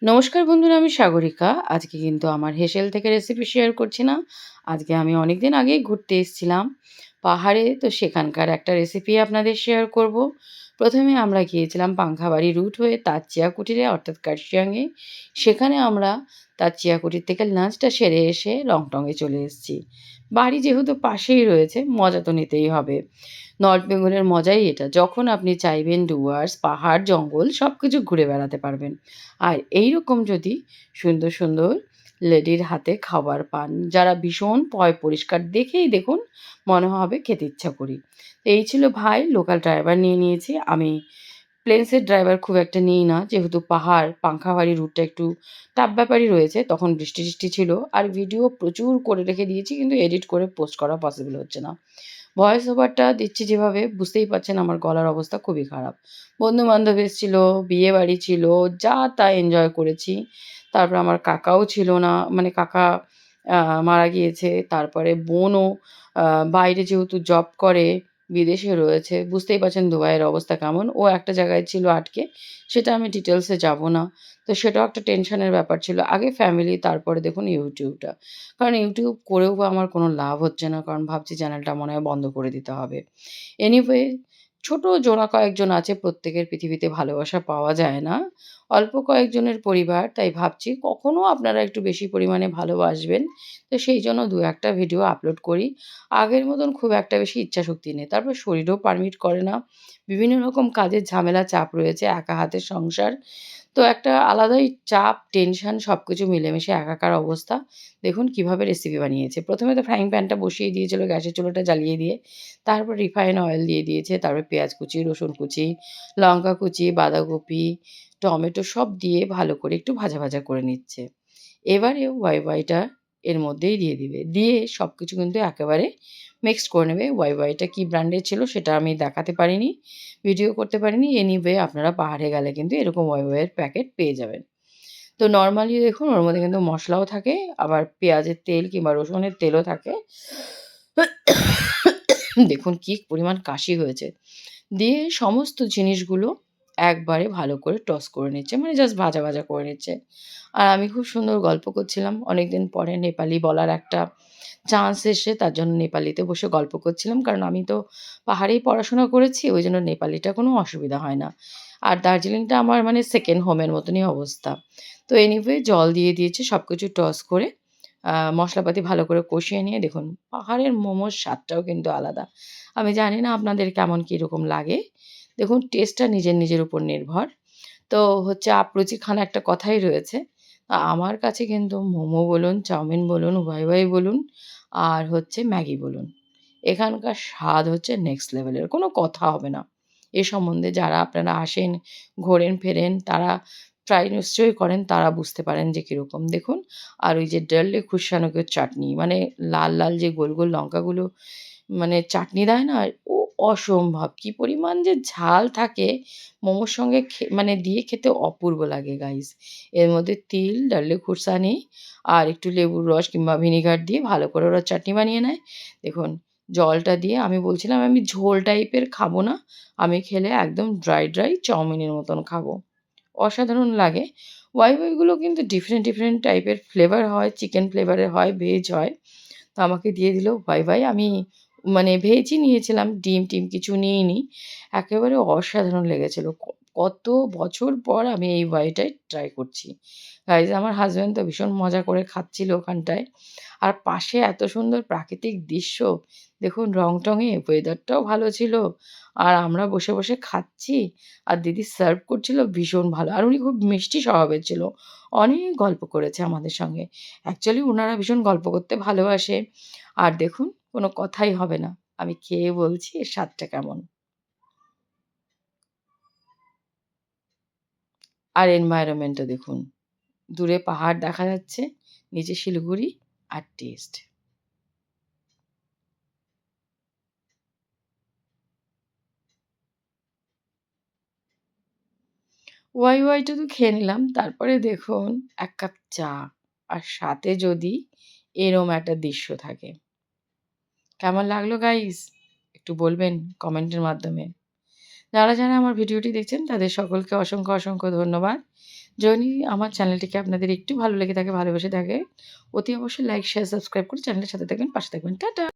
নমস্কার বন্ধুরা, আমি সাগরিকা। আজকে কিন্তু আমার হেসেল থেকে রেসিপি শেয়ার করছি না। আজকে আমি অনেকদিন আগেই ঘুরতে এসেছিলাম পাহাড়ে, তো সেখানকার একটা রেসিপি আপনাদের শেয়ার করব। প্রথমে আমরা গিয়েছিলাম পাংখাবাড়ি রুট হয়ে তাঁতচিয়া কুটিরে অর্থাৎ কার্শিয়াংয়ে। সেখানে আমরা তাঁতচিয়া কুটির থেকে লাঞ্চটা সেরে এসে রংটংয়ে চলে এসেছি। বাড়ি যেহেতু পাশেই রয়েছে, মজা তো নিতেই হবে। নর্থ বেঙ্গলের মজাই এটা। যখন আপনি চাইবেন ডুয়ার্স, পাহাড়, জঙ্গল সবকিছু ঘুরে বেড়াতে পারবেন। আর এইরকম যদি সুন্দর, সুন্দর লেডির হাতে খাবার পান, যারা ভীষণ পয় পরিষ্কার, দেখেই দেখুন মনে হবে খেতে ইচ্ছা করি। তো এই ছিল ভাই, লোকাল ড্রাইভার নিয়ে নিয়েছি। আমি প্লেনসের ড্রাইভার খুব একটা নিই না, যেহেতু পাহাড়, পাংখাবাড়ি রুটটা একটু টাফ ব্যাপারই রয়েছে। তখন বৃষ্টি-টিষ্টি ছিল। আর ভিডিও প্রচুর করে রেখে দিয়েছি, কিন্তু এডিট করে পোস্ট করা পসিবল হচ্ছে না। ভয়েস ওভারটা দিচ্ছি যেভাবে, বুঝতেই পারছেন আমার গলার অবস্থা খুবই খারাপ। বন্ধু-বান্ধব এসছিল, বিয়েবাড়ি ছিল, যা তা এনজয় করেছি। তারপর আমার কাকাও ছিল না, মানে কাকা আ মারা গিয়েছে। তারপরে বোনও আ বাইরে যেহেতু জব করে, বিদেশে রয়েছে। বুঝতেই পারছেন দুবাইয়ের অবস্থা কেমন। ও একটা জায়গায় ছিল আটকে। সেটা আমি ডিটেইলসে যাব না। তো সেটাও একটা টেনশনের ব্যাপার ছিল। আগে ফ্যামিলি, তারপরে দেখুন ইউটিউবটা। কারণ ইউটিউব করেও বা আমার কোনো লাভ হচ্ছে না। কারণ ভাবছি চ্যানেলটা মনে হয় বন্ধ করে দিতে হবে। এনিওয়ে, ছোট জোড়া কয়েকজন আছে, প্রত্যেকের পৃথিবীতে ভালোবাসা পাওয়া যায় না। অল্প কয়েকজনের পরিবার, তাই ভাবছি কখনো আপনারা একটু বেশি পরিমাণে ভালোবাসবেন। তো সেইজন্য ২-১ টা ভিডিও আপলোড করি। আগের মতন খুব একটা বেশি ইচ্ছাশক্তি নেই। তারপর শরীরও পারমিট করে না। বিভিন্ন রকম কাজের ঝামেলা, চাপ রয়েছে, একা হাতের সংসার। তো একটা আলাদাই চাপ, টেনশন সবকিছু মিলেমিশে একাকার অবস্থা। দেখুন কিভাবে রেসিপি বানিয়েছে। ১ম এ তো ফ্রাইং প্যানটা বসিয়ে দিয়েছিল গ্যাসের চুলাটা জ্বালিয়ে দিয়ে। তারপর রিফাইন অয়েল দিয়ে দিয়েছে। তারপরে পেঁয়াজ কুচি, রসুন কুচি, লঙ্কা কুচি, বাঁধাকপি, টমেটো সব দিয়ে ভালো করে একটু ভাজা, ভাজা করে নিচ্ছে। এবারে ওয়াই-ওয়াইটা এর মধ্যেই দিয়ে দিবে। দিয়ে সবকিছু কিন্তু একেবারে মিক্সড করে নেবে। ওয়াই-ওয়াইটা কি ব্র্যান্ডের ছিল সেটা আমি দেখাতে পারিনি, ভিডিও করতে পারিনি। এনিওয়ে আপনারা পাহাড়ে গেলে কিন্তু এরকম ওয়াই-ওয়াইয়ের প্যাকেট পেয়ে যাবেন। তো নরমালি দেখুন ওর মধ্যে কিন্তু মসলাও থাকে, আবার পেঁয়াজের তেল কিংবা রসুনের তেলও থাকে। দেখুন কি পরিমাণ কাশি হয়েছে। দিয়ে সমস্ত জিনিসগুলো একবারে ভালো করে টস করে নিচ্ছে। মানে জাস্ট ভাজা, ভাজা করে নিচ্ছে। আর আমি খুব সুন্দর গল্প করছিলাম। অনেকদিন পরে নেপালি বলার একটা চান্স এসে তার জন্য নেপালিতে বসে গল্প করছিলাম। কারণ আমি তো পাহাড়েই পড়াশোনা করেছি, ওইজন্য নেপালিটা কোনো অসুবিধা হয় না। আর দার্জিলিংটা আমার মানে সেকেন্ড হোমের মতনই অবস্থা। তো এনিওয়ে জল দিয়ে দিয়েছি, সবকিছু টস করে মশলাপাতি ভালো করে কষিয়ে নিয়ে দেখুন পাহাড়ের মোমোর স্বাদটাও কিন্তু আলাদা। আমি জানি না আপনাদের কেমন কীরকম লাগে। দেখুন টেস্টটা নিজের, নিজের উপর নির্ভর। তো হচ্ছে আপরুচি খানা একটা কথাই রয়েছে। আমার কাছে কিন্তু মোমো বলুন, চাউমিন বলুন, ওয়াই ওয়াই বলুন আর হচ্ছে ম্যাগি বলুন, এখানকার স্বাদ হচ্ছে নেক্সট লেভেলের। কোনো কথা হবে না। এ সম্বন্ধে যারা আপনারা আসেন, ঘোরেন ফেরেন, তারা ট্রাই নিশ্চয়ই করেন, তারা বুঝতে পারেন যে কীরকম। দেখুন আর ওই যে ডালে খুশানকের চাটনি, মানে লাল, লাল যে গোল, গোল লঙ্কাগুলো মানে চাটনি দেয় না? ও অসম্ভব! কি পরিমাণ যে ঝাল থাকে, মোমোর সঙ্গে মানে দিয়ে খেতে অপূর্ব লাগে গাইস। এর মধ্যে তিল, ডালে খুরসানি আর একটু লেবুর রস কিংবা ভিনিগার দিয়ে ভালো করে ওরা চাটনি বানিয়ে নেয়। দেখুন জলটা দিয়ে আমি বলছিলাম আমি ঝোল টাইপের খাবো না। আমি খেলে একদম ড্রাই, ড্রাই চাউমিনের মতন খাবো। অসাধারণ লাগে। ওয়াই ওয়াই গুলো কিন্তু ডিফারেন্ট, ডিফারেন্ট টাইপের ফ্লেভার হয়, চিকেন ফ্লেভারের হয়, ভেজ হয়। তো আমাকে দিয়ে দিল ওয়াই ওয়াই। আমি মানে ভেজই নিয়েছিলাম, ডিম-টিম কিছু নিইনি। একেবারে অসাধারণ লেগেছিল। কত বছর পর আমি এই ওয়াইটাই ট্রাই করছি। গাইস আমার হাসব্যান্ড তো ভীষণ মজা করে খাচ্ছিল ওখানটায়। আর পাশে এত সুন্দর প্রাকৃতিক দৃশ্য। দেখুন রংটংয়ে ওয়েদারটাও ভালো ছিল। আর আমরা বসে, বসে খাচ্ছি। আর দিদি সার্ভ করছিল ভীষণ ভালো। আর উনি খুব মিষ্টি স্বভাবের ছিল। অনেক গল্প করেছে আমাদের সঙ্গে। অ্যাকচুয়ালি উনারা ভীষণ গল্প করতে ভালোবাসে। আর দেখুন কোনো কথাই হবে না। আমি খেয়ে বলছি এর স্বাদটা কেমন। আর এনভায়রনমেন্ট টা দেখুন। দূরে পাহাড় দেখা যাচ্ছে, নিচে শিলিগুড়ি আর টেস্ট। ওয়াই ওয়াইটা তো খেয়ে নিলাম। তারপরে দেখুন ১ কাপ চা আর সাথে যদি এরম একটা দৃশ্য থাকে। কেমন লাগলো গাইস? একটু বলবেন কমেন্টের মাধ্যমে। যারা, যারা আমার ভিডিওটি দেখছেন তাদের সকলকে অসংখ্য, অসংখ্য ধন্যবাদ। যদি আমার চ্যানেলটিকে আপনাদের একটু ভালো লেগে থাকে, ভালোবেসে থাকে, অতি অবশ্যই লাইক, শেয়ার, সাবস্ক্রাইব করে চ্যানেলের সাথে থাকবেন, পাশে থাকবেন। টাটা।